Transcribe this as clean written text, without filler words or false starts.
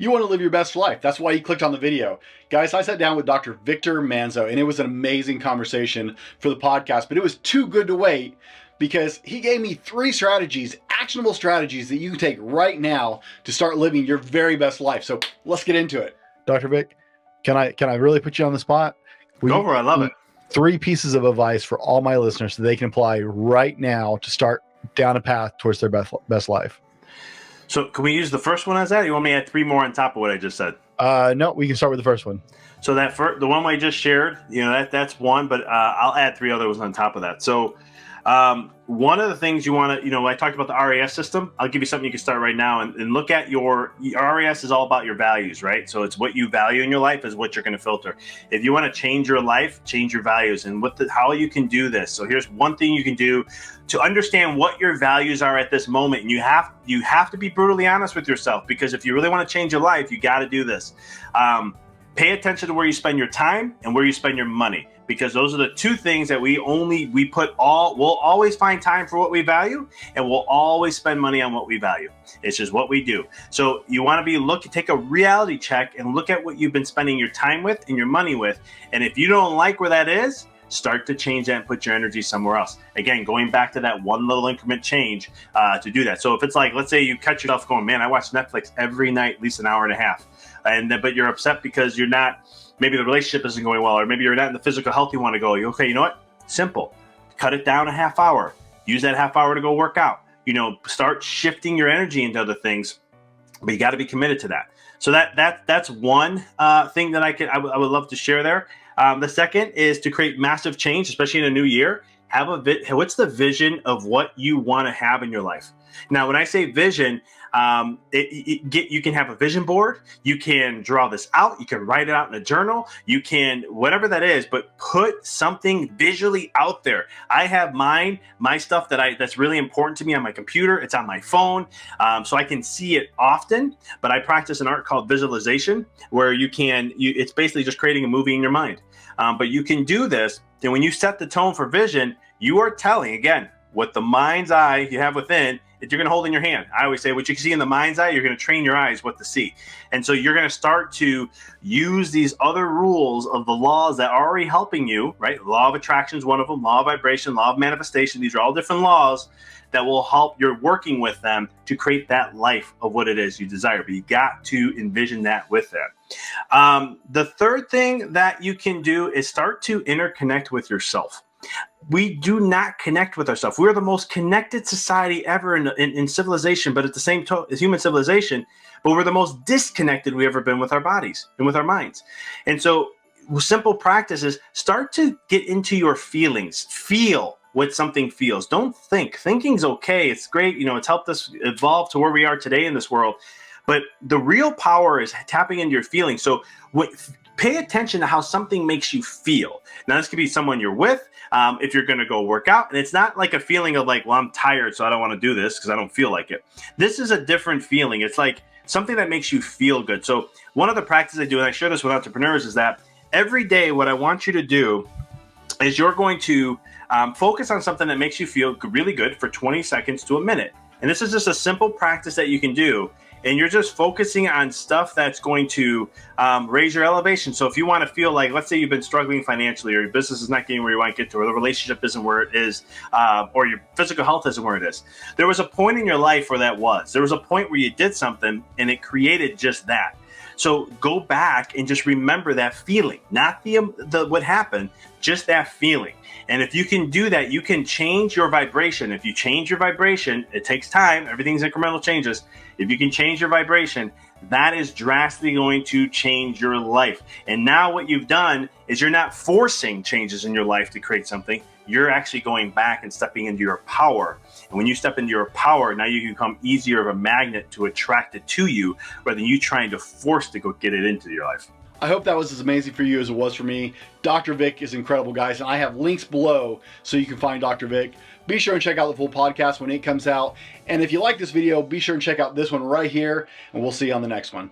You want to live your best life. That's why you clicked on the video. Guys, I sat down with Dr. Victor Manzo, and it was an amazing conversation for the podcast, but it was too good to wait because he gave me 3 strategies, actionable strategies that you can take right now to start living your very best life. So let's get into it. Dr. Vic, can I really put you on the spot? Go for it. I love it. 3 pieces of advice for all my listeners so they can apply right now to start down a path towards their best life. So can we use the first one as that? Or you want me to add 3 more on top of what I just said? No, we can start with the first one. So the one I just shared, that's one, but I'll add 3 other ones on top of that. So one of the things you want to, I talked about the RAS system. I'll give you something you can start right now and look at your RAS is all about your values, right? So it's what you value in your life is what you're going to filter. If you want to change your life, change your values and how you can do this. So here's one thing you can do to understand what your values are at this moment. And you have to be brutally honest with yourself, because if you really want to change your life, you got to do this. Pay attention to where you spend your time and where you spend your money, because those are the 2 things that we'll always find time for what we value, and we'll always spend money on what we value. It's just what we do. So you want to take a reality check and look at what you've been spending your time with and your money with. And if you don't like where that is, start to change that and put your energy somewhere else. Again, going back to that one little increment change to do that. So if it's like, let's say you catch yourself going, man, I watch Netflix every night, at least an hour and a half. But you're upset because maybe the relationship isn't going well, or maybe you're not in the physical health you want to go. Okay, you know what? Simple. Cut it down a half hour. Use that half hour to go work out. Start shifting your energy into other things, but you got to be committed to that. So that's one thing that I would love to share there. The second is to create massive change, especially in a new year. What's the vision of what you want to have in your life? Now, when I say vision, you can have a vision board. You can draw this out. You can write it out in a journal. You can, whatever that is, but put something visually out there. I have my stuff that's really important to me on my computer. It's on my phone, so I can see it often. But I practice an art called visualization, where it's basically just creating a movie in your mind. But you can do this, and when you set the tone for vision, you are telling, again, what the mind's eye you have within, that you're going to hold in your hand. I always say what you can see in the mind's eye, you're going to train your eyes what to see. And so you're going to start to use these other rules of the laws that are already helping you, right? Law of attraction is one of them, law of vibration, law of manifestation. These are all different laws that will help. You're working with them to create that life of what it is you desire. But you got to envision that with that. The third thing that you can do is start to interconnect with yourself. We do not connect with ourselves. We're the most connected society ever in civilization, but at the same time as human civilization, but we're the most disconnected we've ever been with our bodies and with our minds. And so simple practices, start to get into your feelings. Feel what something feels. Don't think. Thinking's okay. It's great. It's helped us evolve to where we are today in this world. But the real power is tapping into your feelings. So pay attention to how something makes you feel. Now, this could be someone you're with. If you're going to go work out, and it's not like a feeling of like, well, I'm tired, so I don't want to do this because I don't feel like it. This is a different feeling. It's like something that makes you feel good. So one of the practices I do, and I share this with entrepreneurs, is that every day what I want you to do is you're going to focus on something that makes you feel really good for 20 seconds to a minute. And this is just a simple practice that you can do. And you're just focusing on stuff that's going to raise your elevation. So if you want to feel like, let's say you've been struggling financially, or your business is not getting where you want to get to, or the relationship isn't where it is, or your physical health isn't where it is. There was a point in your life where that was. There was a point where you did something and it created just that. So go back and just remember that feeling, not the what happened, just that feeling. And if you can do that, you can change your vibration. If you change your vibration, it takes time. Everything's incremental changes. If you can change your vibration, that is drastically going to change your life. And now what you've done is you're not forcing changes in your life to create something. You're actually going back and stepping into your power. And when you step into your power, now you can become easier of a magnet to attract it to you, rather than you trying to force to go get it into your life. I hope that was as amazing for you as it was for me. Dr. Vic is incredible, guys, and I have links below so you can find Dr. Vic. Be sure and check out the full podcast when it comes out. And if you like this video, be sure and check out this one right here, and we'll see you on the next one.